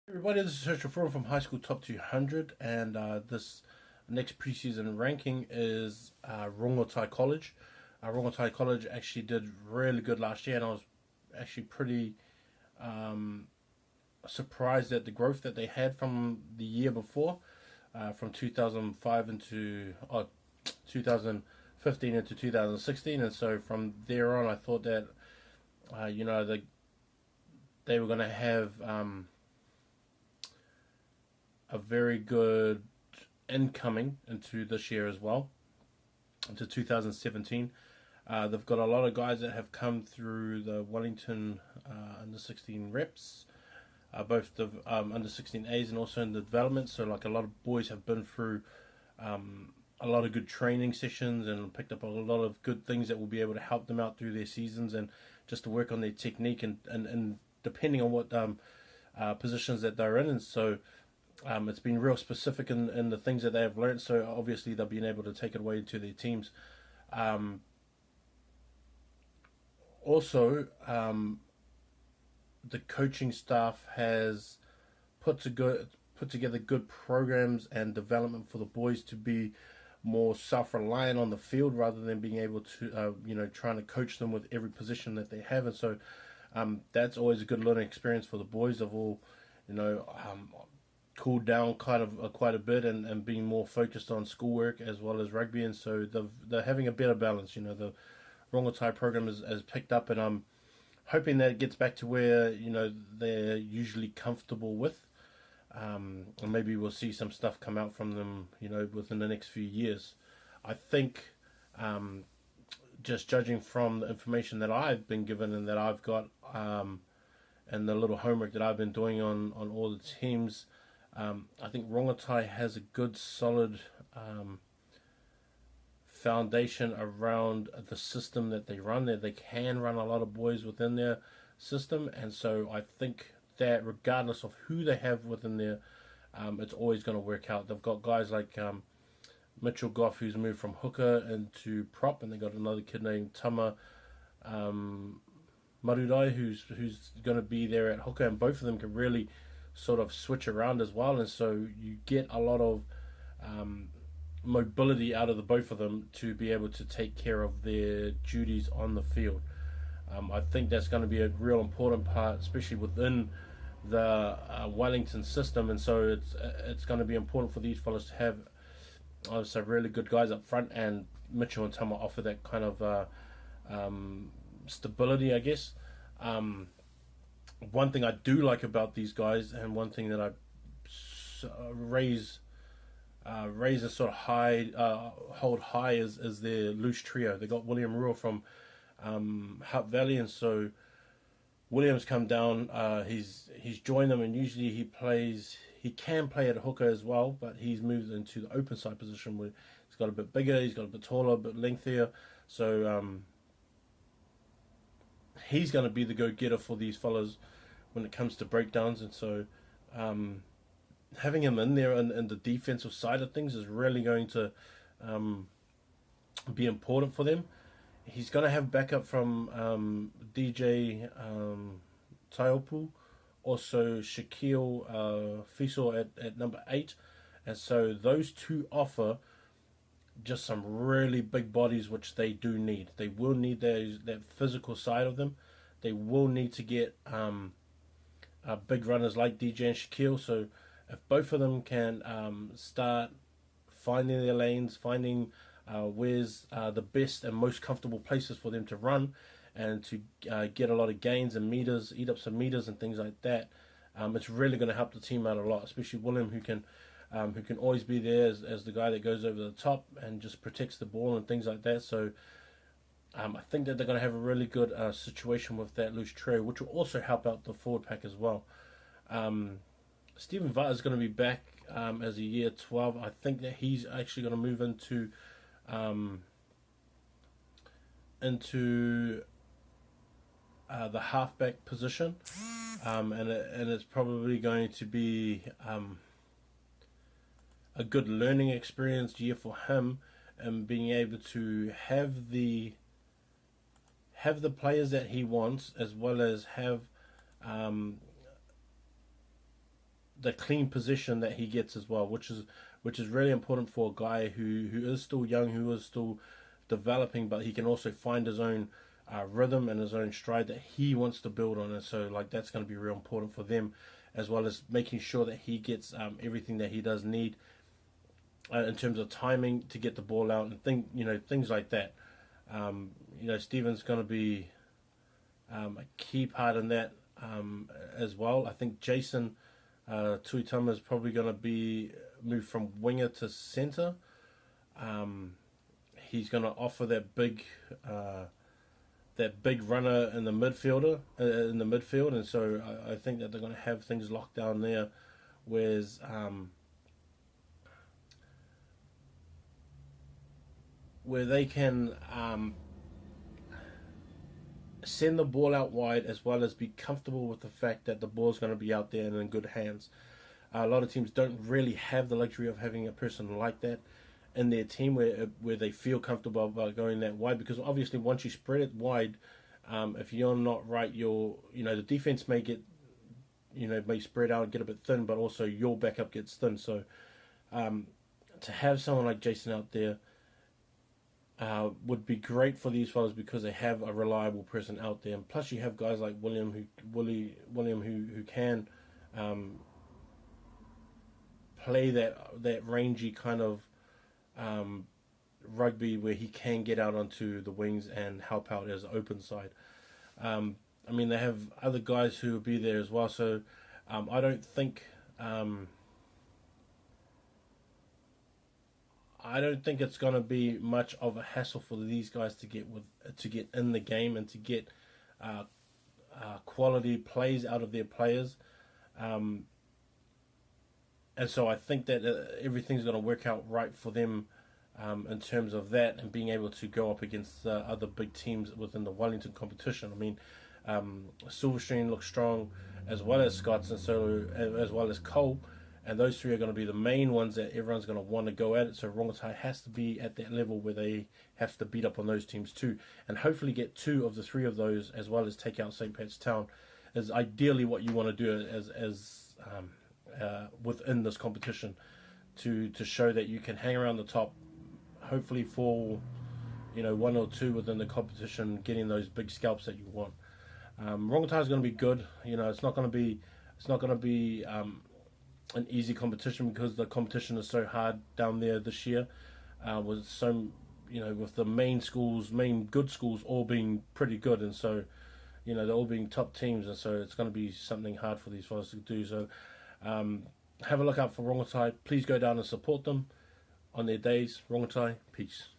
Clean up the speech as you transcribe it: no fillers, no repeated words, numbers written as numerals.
Everybody, this is Herschel from High School Top 200, and this next preseason ranking is Rongotai College. Rongotai College actually did really good last year, and I was actually pretty surprised at the growth that they had from the year before, from 2005 into 2015 into 2016, and so from there on, I thought that they were going to have a very good incoming into this year as well, into 2017. They've got a lot of guys that have come through the Wellington under 16 reps, both the under 16As and also in the development. So, like, a lot of boys have been through a lot of good training sessions and picked up a lot of good things that will be able to help them out through their seasons and just to work on their technique and depending on what positions that they're in. And so, it's been real specific in the things that they have learned, so obviously they've been able to take it away to their teams. Also, the coaching staff has put together good programs and development for the boys to be more self-reliant on the field rather than being able to, trying to coach them with every position that they have. And so that's always a good learning experience for the boys. They've all, cooled down quite a bit and being more focused on schoolwork as well as rugby, and so they're having a better balance. The Rongotai program has picked up, and I'm hoping that it gets back to where they're usually comfortable with, and maybe we'll see some stuff come out from them within the next few years. I think, just judging from the information that I've been given and that I've got, and the little homework that I've been doing on all the teams, I think Rongotai has a good, solid foundation around the system that they run. There, they can run a lot of boys within their system, and so I think that regardless of who they have within there, it's always going to work out. They've got guys like Mitchell Goff, who's moved from hooker into prop, and they got another kid named Tama Marudai, who's going to be there at hooker, and both of them can really sort of switch around as well, and so you get a lot of mobility out of the both of them to be able to take care of their duties on the field. I think that's going to be a real important part, especially within the Wellington system, and so it's going to be important for these fellas to have, I would say, really good guys up front, and Mitchell and Tama offer that kind of stability, I guess. One thing I do like about these guys, and one thing that I raise and sort of hold high, is their loose trio. They got William Rule from Hutt Valley, and so William's come down. He's joined them, and usually he can play at hooker as well, but he's moved into the open side position where he's got a bit bigger, he's got a bit taller, a bit lengthier. So he's going to be the go-getter for these fellas when it comes to breakdowns, and so having him in there and the defensive side of things is really going to be important for them. He's going to have backup from DJ Taiopu, also Shaquille Fiso at number 8, and so those two offer just some really big bodies, which they do need. They will need that physical side of them. They will need to get big runners like DJ and Shaquille. So if both of them can start finding their lanes, finding where's the best and most comfortable places for them to run, and to get a lot of gains and meters, eat up some meters and things like that, it's really going to help the team out a lot, especially William, who can always be there as the guy that goes over the top and just protects the ball and things like that. So I think that they're going to have a really good situation with that loose trio, which will also help out the forward pack as well. Stephen Vata is going to be back as a year 12. I think that he's actually going to move into the halfback position, and it's probably going to be a good learning experience year for him, and being able to have the players that he wants, as well as have the clean position that he gets as well, which is really important for a guy who is still young, who is still developing, but he can also find his own rhythm and his own stride that he wants to build on. And so like that's going to be real important for them, as well as making sure that he gets everything that he does need in terms of timing to get the ball out and things like that. Stephen's going to be a key part in that as well. I think Jason Tuitama is probably going to be moved from winger to centre. He's going to offer that big runner in the midfield, and so I think that they're going to have things locked down there. Whereas where they can send the ball out wide, as well as be comfortable with the fact that the ball's going to be out there and in good hands. A lot of teams don't really have the luxury of having a person like that in their team where they feel comfortable about going that wide, because obviously once you spread it wide, if you're not right, the defense may get may spread out and get a bit thin, but also your backup gets thin. So to have someone like Jason out there would be great for these fellas, because they have a reliable person out there, and plus you have guys like William who can play that rangy kind of rugby where he can get out onto the wings and help out as an open side. They have other guys who will be there as well, so I don't think it's going to be much of a hassle for these guys to get in the game and to get quality plays out of their players. And so I think that everything's going to work out right for them in terms of that, and being able to go up against other big teams within the Wellington competition. Silverstream looks strong, as well as Scots, and so as well as Cole. And those three are going to be the main ones that everyone's going to want to go at it. So Rongotai has to be at that level where they have to beat up on those teams too. And hopefully get 2 of the 3 of those, as well as take out St. Pat's Town, is ideally what you want to do as within this competition, to show that you can hang around the top, hopefully for 1 or 2 within the competition, getting those big scalps that you want. Rongotai is going to be good. It's not going to be an easy competition, because the competition is so hard down there this year, with with the main good schools all being pretty good, and so they're all being top teams, and so it's going to be something hard for these fellas to do. So have a look out for Rongotai. Please go down and support them on their days. Rongotai, peace.